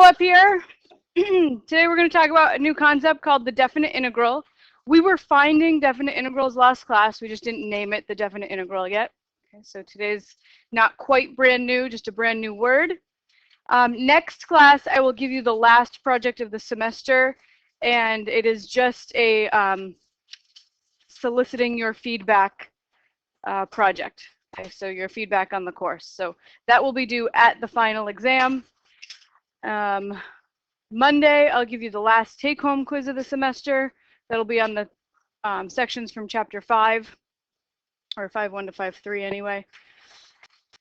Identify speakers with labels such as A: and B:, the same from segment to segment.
A: Up here. Today we're going to talk about a new concept called the definite integral. We were finding definite integrals last class. We just didn't name it the definite integral yet. Okay, so today's not quite brand new, just a brand new word. Next class, I will give you the last project of the semester, and it is just a soliciting your feedback project. Okay, so your feedback on the course. So that will be due at the final exam. Monday, I'll give you the last take-home quiz of the semester. That'll be on the sections from chapter 5, or 5.1 to 5.3 anyway.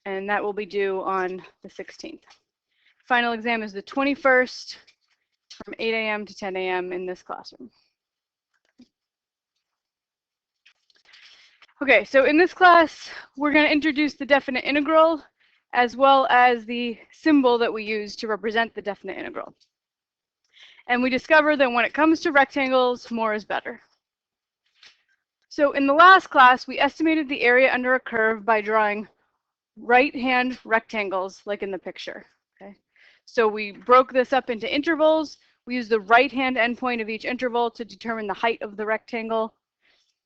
A: And that will be due on the 16th. Final exam is the 21st from 8 a.m. to 10 a.m. in this classroom. Okay, so in this class, we're going to introduce the definite integral as well as the symbol that we use to represent the definite integral. And we discover that when it comes to rectangles, more is better. So in the last class, we estimated the area under a curve by drawing right-hand rectangles, like in the picture. Okay? So we broke this up into intervals. We used the right-hand endpoint of each interval to determine the height of the rectangle.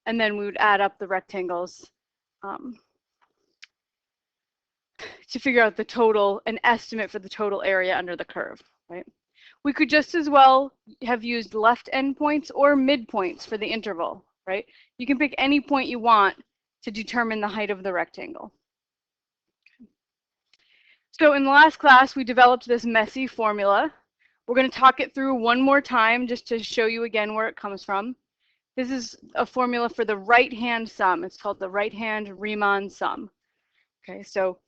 A: And then we would add up the rectangles to figure out the total, an estimate for the total area under the curve, right? We could just as well have used left endpoints or midpoints for the interval, right? You can pick any point you want to determine the height of the rectangle. So in the last class, we developed this messy formula. We're going to talk it through one more time just to show you again where it comes from. This is a formula for the right-hand sum. It's called the right-hand Riemann sum. Okay, so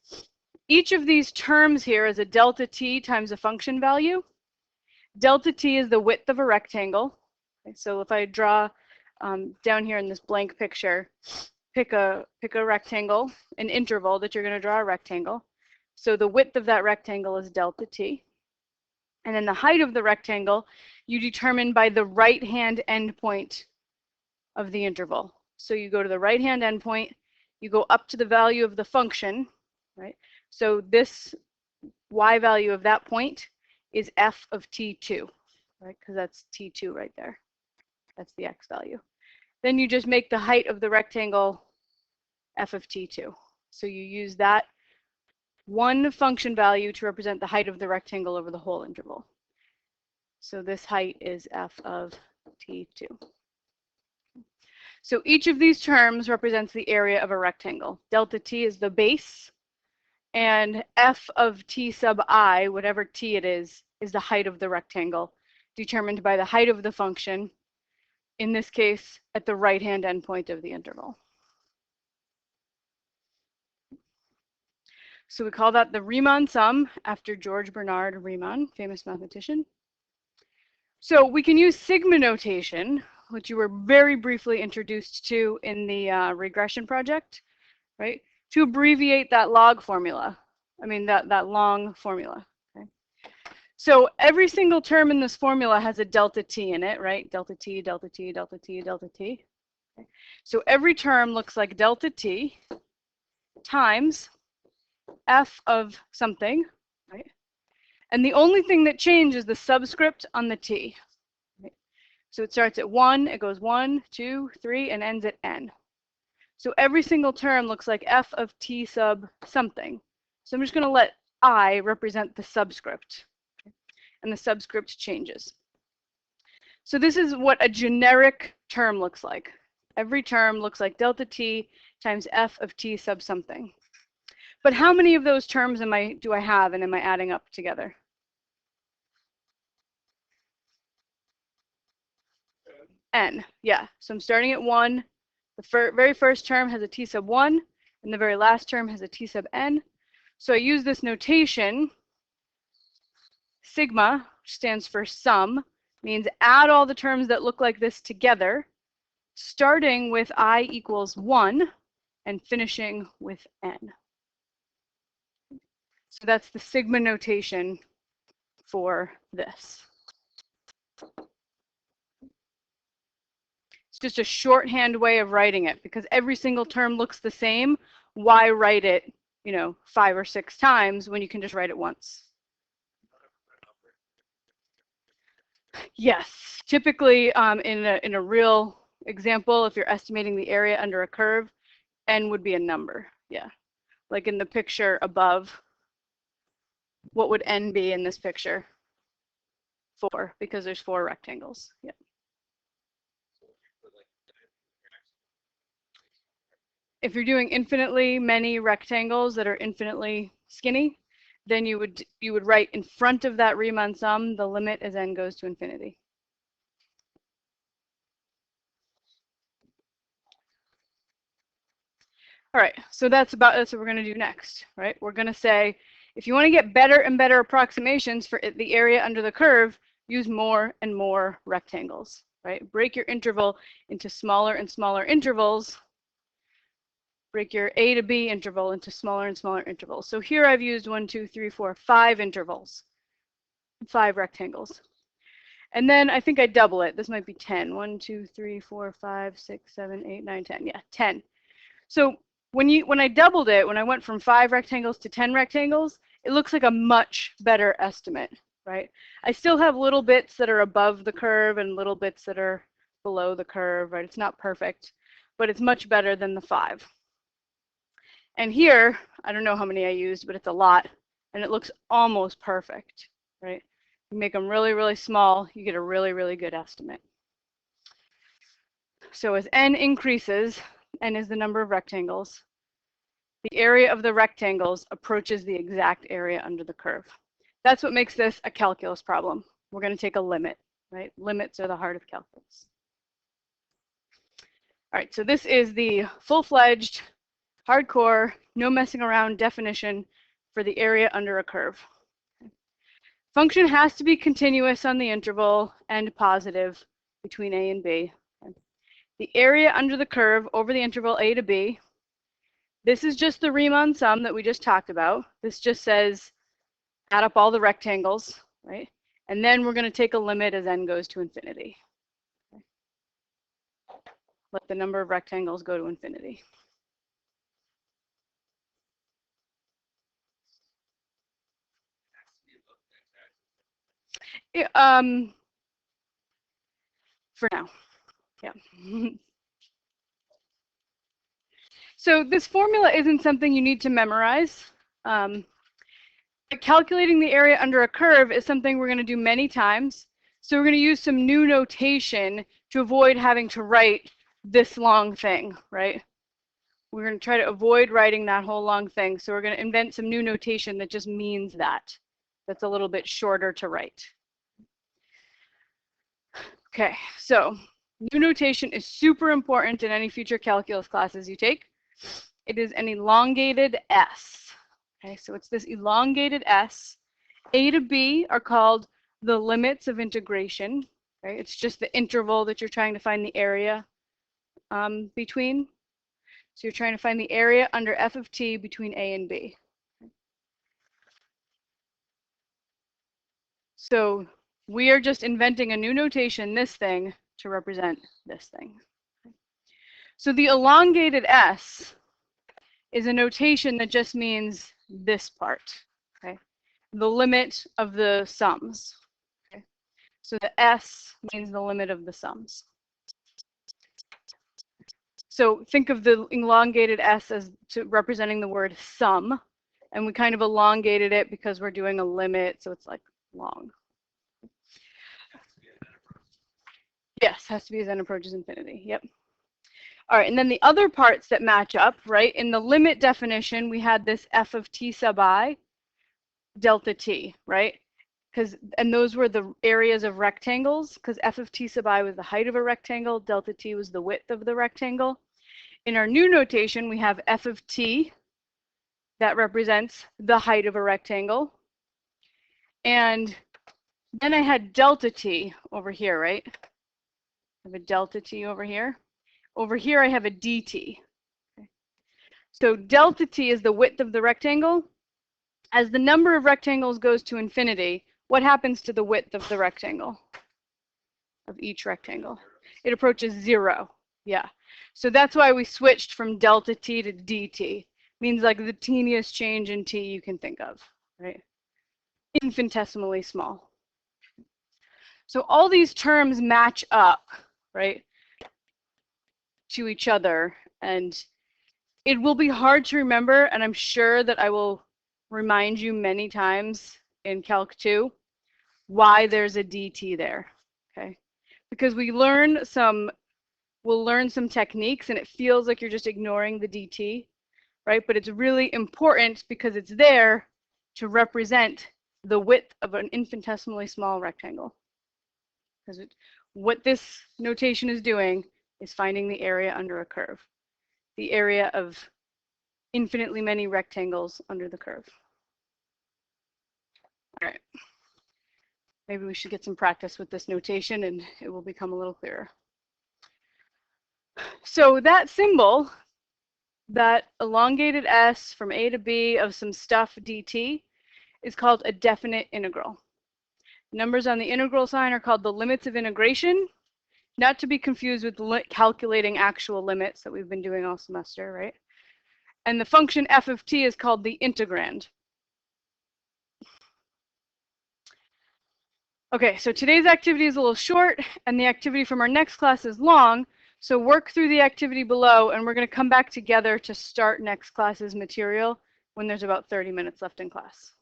A: each of these terms here is a delta t times a function value. Delta t is the width of a rectangle. Okay, so if I draw down here in this blank picture, pick a rectangle, an interval that you're going to draw a rectangle. So the width of that rectangle is delta t. And then the height of the rectangle you determine by the right-hand endpoint of the interval. So you go to the right-hand endpoint, you go up to the value of the function, right? So this y value of that point is f of t2, right? Because that's t2 right there. That's the x value. Then you just make the height of the rectangle f of t2. So you use that one function value to represent the height of the rectangle over the whole interval. So this height is f of t2. So each of these terms represents the area of a rectangle. Delta t is the base, and f of t sub I, whatever t it is the height of the rectangle, determined by the height of the function, in this case, at the right-hand endpoint of the interval. So we call that the Riemann sum, after George Bernard Riemann, famous mathematician. So we can use sigma notation, which you were very briefly introduced to in the regression project, right? To abbreviate that log formula. I mean, that long formula. Okay? So every single term in this formula has a delta t in it, right? Delta t, delta t, delta t, delta t. Okay? So every term looks like delta t times f of something, right? And the only thing that changes is the subscript on the t. Right? So it starts at 1, it goes 1, 2, 3, and ends at n. So every single term looks like f of t sub something. So I'm just going to let I represent the subscript. Okay? And the subscript changes. So this is what a generic term looks like. Every term looks like delta t times f of t sub something. But how many of those terms do I have, and am I adding up together? N, yeah. So I'm starting at 1. The very first term has a t sub 1, and the very last term has a t sub n. So I use this notation. Sigma, which stands for sum, means add all the terms that look like this together, starting with I equals 1 and finishing with n. So that's the sigma notation for this. It's just a shorthand way of writing it, because every single term looks the same. Why write it, 5 or 6 times when you can just write it once? Yes, typically in a real example, if you're estimating the area under a curve, n would be a number. Yeah, like in the picture above, what would n be in this picture? 4, because there's 4 rectangles. Yeah. If you're doing infinitely many rectangles that are infinitely skinny, then you would write in front of that Riemann sum the limit as n goes to infinity. All right, so that's what we're going to do next, right? We're going to say, if you want to get better and better approximations for the area under the curve, use more and more rectangles, right? Break your interval into smaller and smaller intervals. Break your A to B interval into smaller and smaller intervals. So here I've used 1, 2, 3, 4, 5 intervals, 5 rectangles. And then I think I double it. This might be 10. 1, 2, 3, 4, 5, 6, 7, 8, 9, 10. Yeah, 10. So when I doubled it, when I went from 5 rectangles to 10 rectangles, it looks like a much better estimate, right? I still have little bits that are above the curve and little bits that are below the curve, right? It's not perfect, but it's much better than the 5. And here, I don't know how many I used, but it's a lot, and it looks almost perfect, right? You make them really, really small, you get a really, really good estimate. So as n increases, n is the number of rectangles, the area of the rectangles approaches the exact area under the curve. That's what makes this a calculus problem. We're going to take a limit, right? Limits are the heart of calculus. All right, so this is the full-fledged, hardcore, no messing around definition for the area under a curve. Function has to be continuous on the interval and positive between a and b. The area under the curve over the interval a to b. This is just the Riemann sum that we just talked about. This just says add up all the rectangles, right? And then we're going to take a limit as n goes to infinity. Okay. Let the number of rectangles go to infinity. Yeah, for now, yeah. So this formula isn't something you need to memorize. Calculating the area under a curve is something we're going to do many times. So we're going to use some new notation to avoid having to write this long thing, right? We're going to try to avoid writing that whole long thing. So we're going to invent some new notation that just means that. That's a little bit shorter to write. Okay, so new notation is super important in any future calculus classes you take. It is an elongated S. Okay, so it's this elongated S. A to B are called the limits of integration. Right? It's just the interval that you're trying to find the area between. So you're trying to find the area under f of t between a and b. So we are just inventing a new notation, this thing, to represent this thing. So the elongated S is a notation that just means this part, okay? The limit of the sums. Okay? So the S means the limit of the sums. So think of the elongated S as representing the word sum, and we kind of elongated it because we're doing a limit, so it's like long. Yes, has to be as n approaches infinity. Yep. All right, and then the other parts that match up, right? In the limit definition, we had this f of t sub I delta t, right? And those were the areas of rectangles, because f of t sub I was the height of a rectangle, delta t was the width of the rectangle. In our new notation, we have f of t that represents the height of a rectangle. And then I had delta t over here, right? I have a delta t over here. Over here, I have a dt. Okay. So delta t is the width of the rectangle. As the number of rectangles goes to infinity, what happens to the width of the rectangle? Of each rectangle? It approaches 0. Yeah. So that's why we switched from delta t to dt. Means like the teeniest change in t you can think of, right? Infinitesimally small. So all these terms match up, right, to each other, and it will be hard to remember, and I'm sure that I will remind you many times in Calc 2 why there's a dt there, okay? Because we'll learn some techniques and it feels like you're just ignoring the dt, right? But it's really important because it's there to represent the width of an infinitesimally small rectangle. Because what this notation is doing is finding the area under a curve, the area of infinitely many rectangles under the curve. All right. Maybe we should get some practice with this notation and it will become a little clearer. So that symbol, that elongated s from a to b of some stuff dt, is called a definite integral. Numbers on the integral sign are called the limits of integration, not to be confused with calculating actual limits that we've been doing all semester, right? And the function f of t is called the integrand. Okay, so today's activity is a little short, and the activity from our next class is long, so work through the activity below, and we're going to come back together to start next class's material when there's about 30 minutes left in class.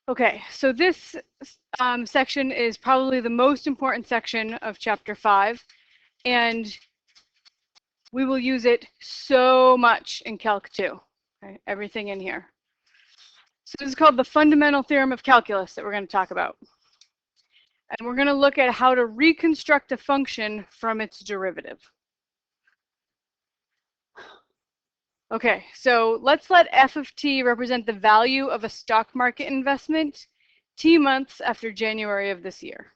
A: Okay, so this section is probably the most important section of Chapter 5, and we will use it so much in Calc 2, okay? Everything in here. So this is called the fundamental theorem of calculus that we're going to talk about. And we're going to look at how to reconstruct a function from its derivative. Okay, so let's let f of t represent the value of a stock market investment t months after January of this year.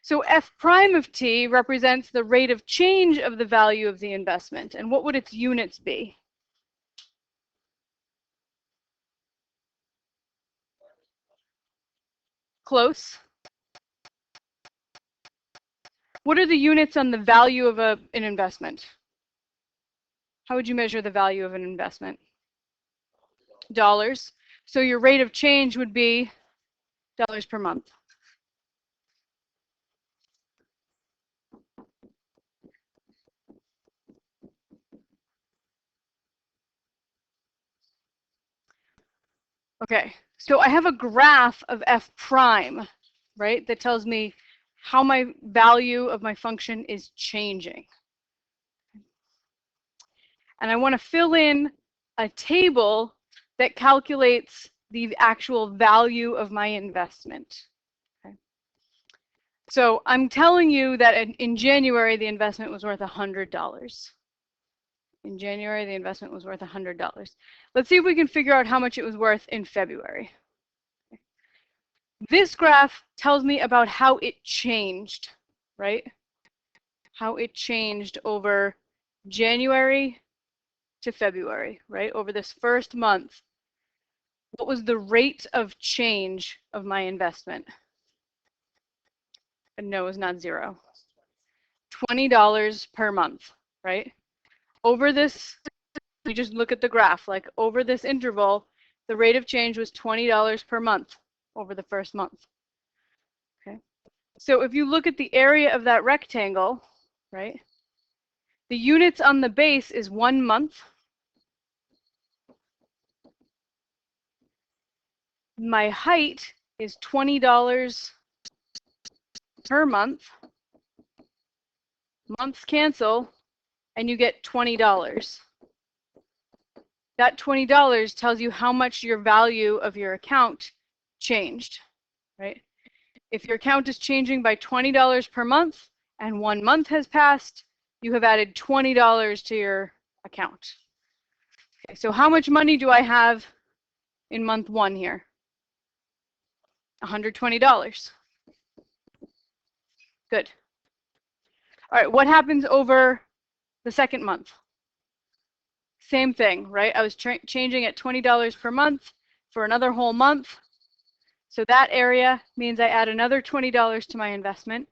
A: So f prime of t represents the rate of change of the value of the investment. And what would its units be? Close. What are the units on the value of an investment? How would you measure the value of an investment? Dollars. So your rate of change would be dollars per month. Okay, so I have a graph of f prime, right, that tells me how my value of my function is changing. And I want to fill in a table that calculates the actual value of my investment. Okay. So I'm telling you that in January, the investment was worth $100. In January, the investment was worth $100. Let's see if we can figure out how much it was worth in February. This graph tells me about how it changed, right? How it changed over January to February, right? Over this first month. What was the rate of change of my investment? And no, it's not zero. $20 per month, right? Over this, you just look at the graph, like over this interval, the rate of change was $20 per month over the first month. Okay. So if you look at the area of that rectangle, right? The units on the base is 1 month. My height is $20 per month. Months cancel, and you get $20. That $20 tells you how much your value of your account changed, right? If your account is changing by $20 per month and 1 month has passed, you have added $20 to your account. Okay, so how much money do I have in month 1 here? $120. Good. All right, what happens over the second month? Same thing, right? I was changing at $20 per month for another whole month. So that area means I add another $20 to my investment.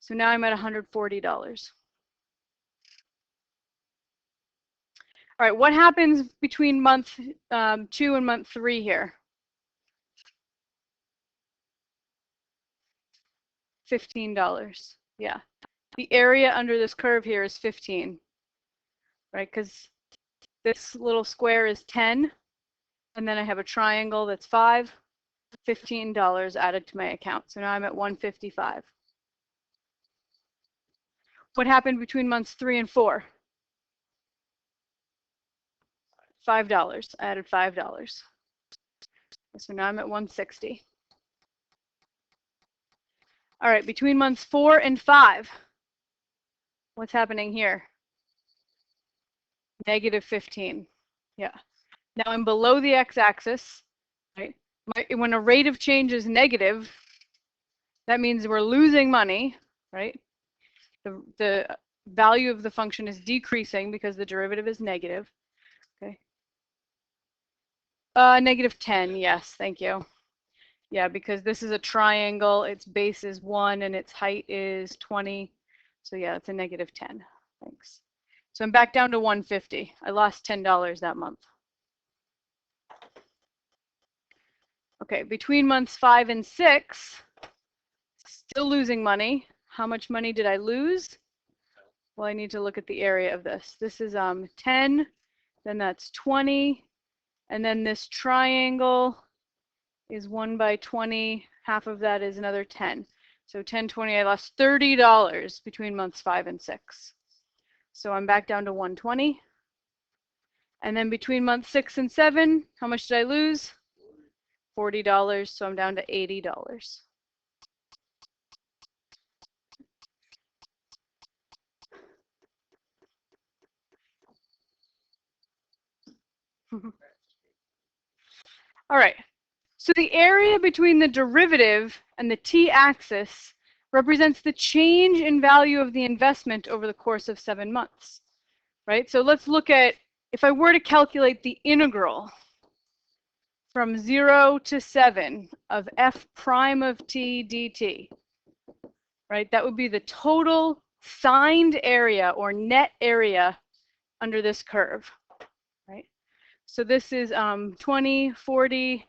A: So now I'm at $140. All right, what happens between month 2 and month 3 here? $15. Yeah. The area under this curve here is 15, right? Because this little square is 10, and then I have a triangle that's 5, $15 added to my account. So now I'm at 155. What happened between months 3 and 4? $5. I added $5. So now I'm at 160. All right, between months 4 and 5, what's happening here? Negative 15. Yeah. Now I'm below the x-axis, right? When a rate of change is negative, that means we're losing money, right? The value of the function is decreasing because the derivative is negative. Okay. Negative 10, yes, thank you. Yeah, because this is a triangle, its base is 1 and its height is 20. So yeah, it's a negative 10. Thanks. So I'm back down to 150. I lost $10 that month. Okay, between months 5 and 6, still losing money. How much money did I lose? Well, I need to look at the area of this. This is 10, then that's 20, and then this triangle is 1 by 20. Half of that is another 10. So 10, 20, I lost $30 between months 5 and 6. So I'm back down to 120. And then between months 6 and 7, how much did I lose? $40, so I'm down to $80. All right, so the area between the derivative and the t-axis represents the change in value of the investment over the course of 7 months, right? So let's look at, if I were to calculate the integral from 0 to 7 of f prime of t dt, right? That would be the total signed area or net area under this curve, right? So this is 20, 40,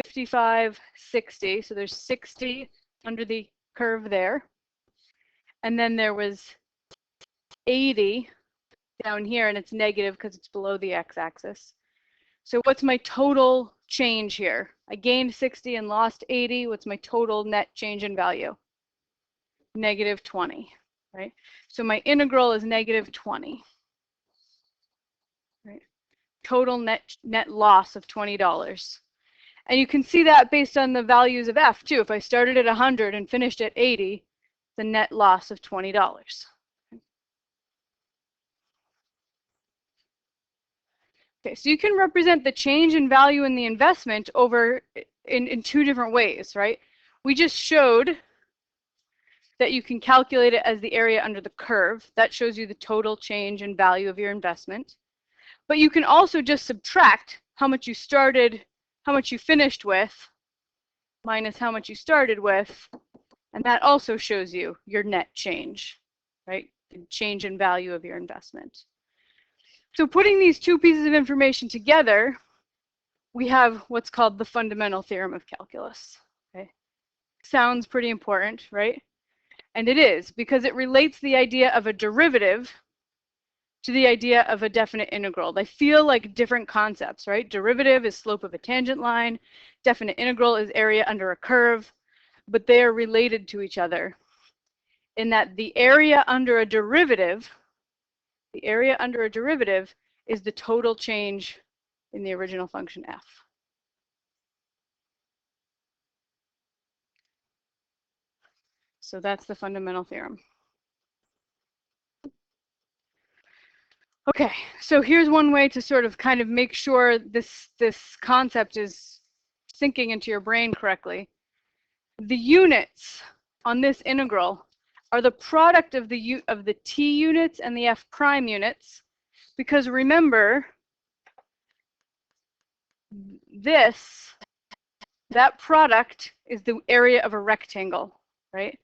A: 55, 60. So there's 60 under the curve there. And then there was 80 down here, and it's negative because it's below the x-axis. So what's my total change here? I gained 60 and lost 80. What's my total net change in value? Negative 20, right? So my integral is negative 20, right? Total net loss of $20. And you can see that based on the values of f too. If I started at 100 and finished at 80, the net loss of $20. Okay, so you can represent the change in value in the investment over in 2 different ways, right? We just showed that you can calculate it as the area under the curve. That shows you the total change in value of your investment. But you can also just subtract how much you started, how much you finished with, minus how much you started with, and that also shows you your net change, right? The change in value of your investment. So putting these 2 pieces of information together, we have what's called the fundamental theorem of calculus. Okay? Sounds pretty important, right? And it is, because it relates the idea of a derivative to the idea of a definite integral. They feel like different concepts, right? Derivative is slope of a tangent line. Definite integral is area under a curve. But they are related to each other in that the area under a derivative is the total change in the original function f. So that's the fundamental theorem. Okay, so here's one way to sort of kind of make sure this concept is sinking into your brain correctly. The units on this integral are the product of the t units and the f prime units, because remember, that product is the area of a rectangle, right?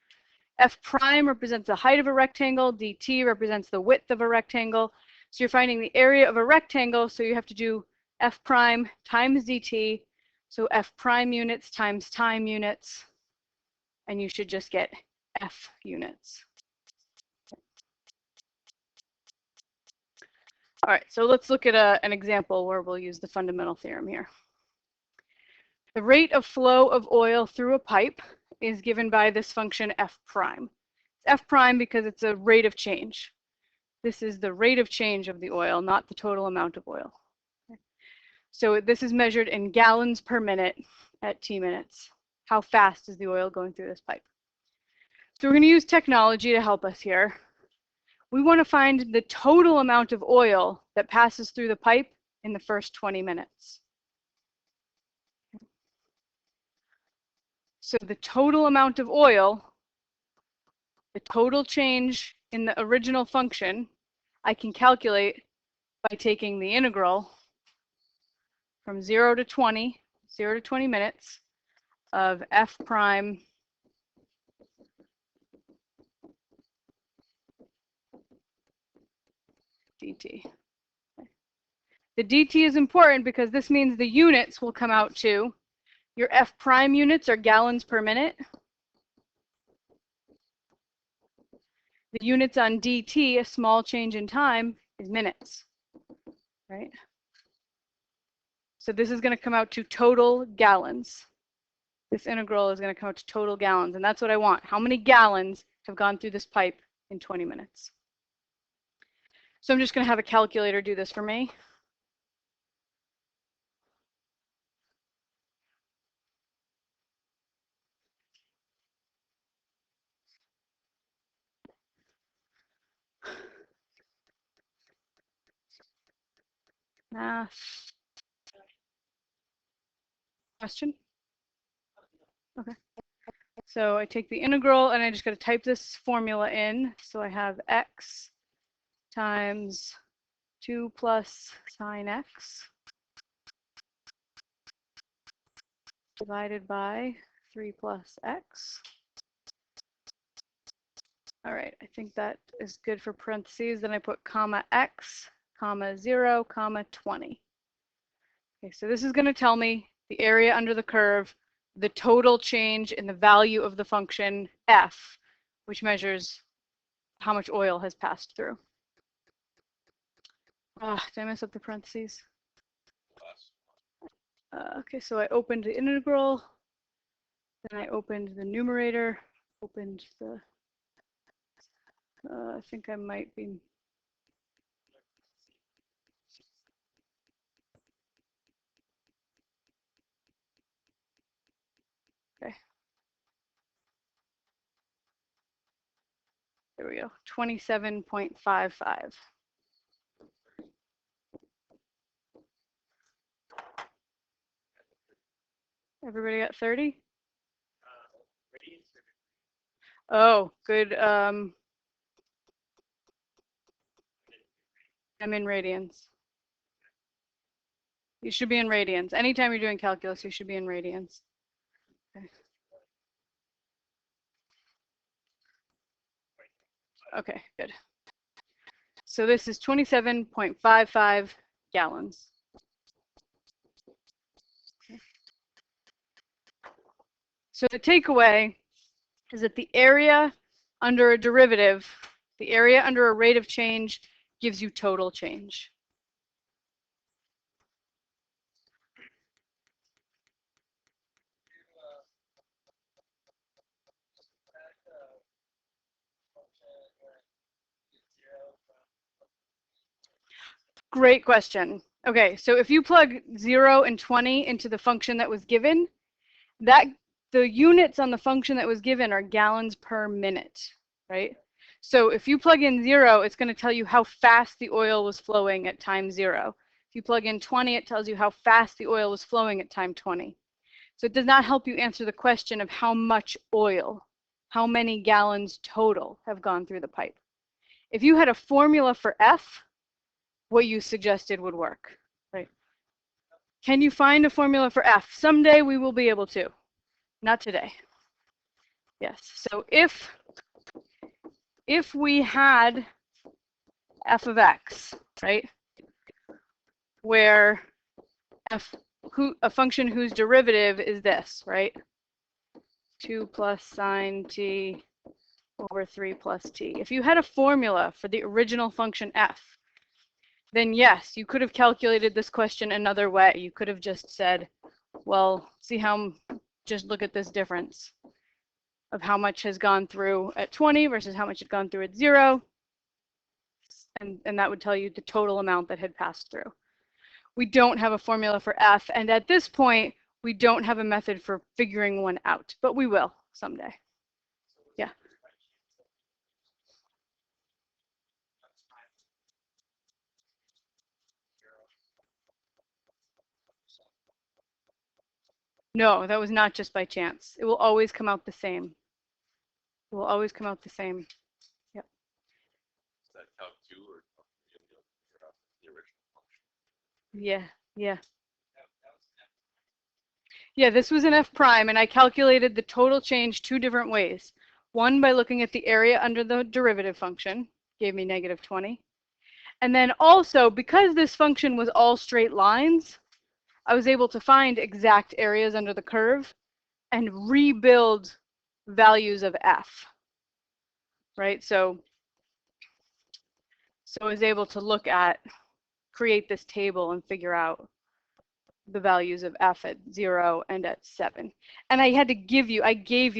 A: F prime represents the height of a rectangle, dt represents the width of a rectangle. So you're finding the area of a rectangle, so you have to do f prime times dt, so f prime units times time units, and you should just get F units. All right, so let's look at an example where we'll use the fundamental theorem here. The rate of flow of oil through a pipe is given by this function f prime. It's f prime because it's a rate of change. This is the rate of change of the oil, not the total amount of oil. So this is measured in gallons per minute at t minutes. How fast is the oil going through this pipe? So we're going to use technology to help us here. We want to find the total amount of oil that passes through the pipe in the first 20 minutes. So the total amount of oil, the total change in the original function, I can calculate by taking the integral from 0 to 20 minutes of f prime dt. The dt is important because this means the units will come out to, your f prime units are gallons per minute. The units on dt, a small change in time, is minutes, right? So this is going to come out to total gallons. This integral is going to come out to total gallons, and that's what I want. How many gallons have gone through this pipe in 20 minutes? So I'm just going to have a calculator do this for me. Math. Question? Okay. So I take the integral and I just got to type this formula in. So I have x times 2 plus sine x divided by 3 plus x. All right, I think that is good for parentheses. Then I put comma x, comma 0, comma 20. Okay, so this is going to tell me the area under the curve, the total change in the value of the function f, which measures how much oil has passed through. Did I mess up the parentheses? Okay, so I opened the integral, then I opened the numerator, opened the, I think I might be, okay. There we go, 27.55. Everybody got 30? Oh, good. I'm in radians. You should be in radians. Anytime you're doing calculus, you should be in radians. Okay. Okay, good. So this is 27.55 gallons. Okay. So the takeaway is that the area under a derivative, the area under a rate of change gives you total change. Great question. Okay, so if you plug 0 and 20 into the function that was given, the units on the function that was given are gallons per minute, right? So if you plug in 0, it's going to tell you how fast the oil was flowing at time 0. If you plug in 20, it tells you how fast the oil was flowing at time 20. So it does not help you answer the question of how much oil, how many gallons total have gone through the pipe. If you had a formula for F, what you suggested would work, right? Can you find a formula for F? Someday we will be able to. Not today. Yes. So if we had f of x, right, where a function whose derivative is this, right? 2 plus sine t over 3 plus t. If you had a formula for the original function f, then yes, you could have calculated this question another way. You could have just said, well, just look at this difference of how much has gone through at 20 versus how much had gone through at 0. And that would tell you the total amount that had passed through. We don't have a formula for f, and at this point, we don't have a method for figuring one out, but we will someday. Yeah. No, that was not just by chance. It will always come out the same. It will always come out the same. Yep.
B: Is that calc 2 or the original function?
A: Yeah, yeah. Yeah, this was an f prime, and I calculated the total change 2 different ways. One by looking at the area under the derivative function, gave me negative 20. And then also, because this function was all straight lines, I was able to find exact areas under the curve and rebuild values of f, right? So I was able to create this table and figure out the values of f at 0 and at 7. And I gave you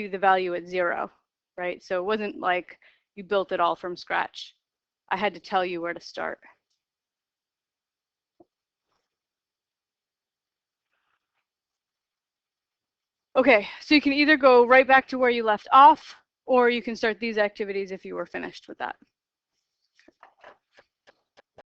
A: the value at 0, right? So it wasn't like you built it all from scratch. I had to tell you where to start. Okay, so you can either go right back to where you left off, or you can start these activities if you were finished with that.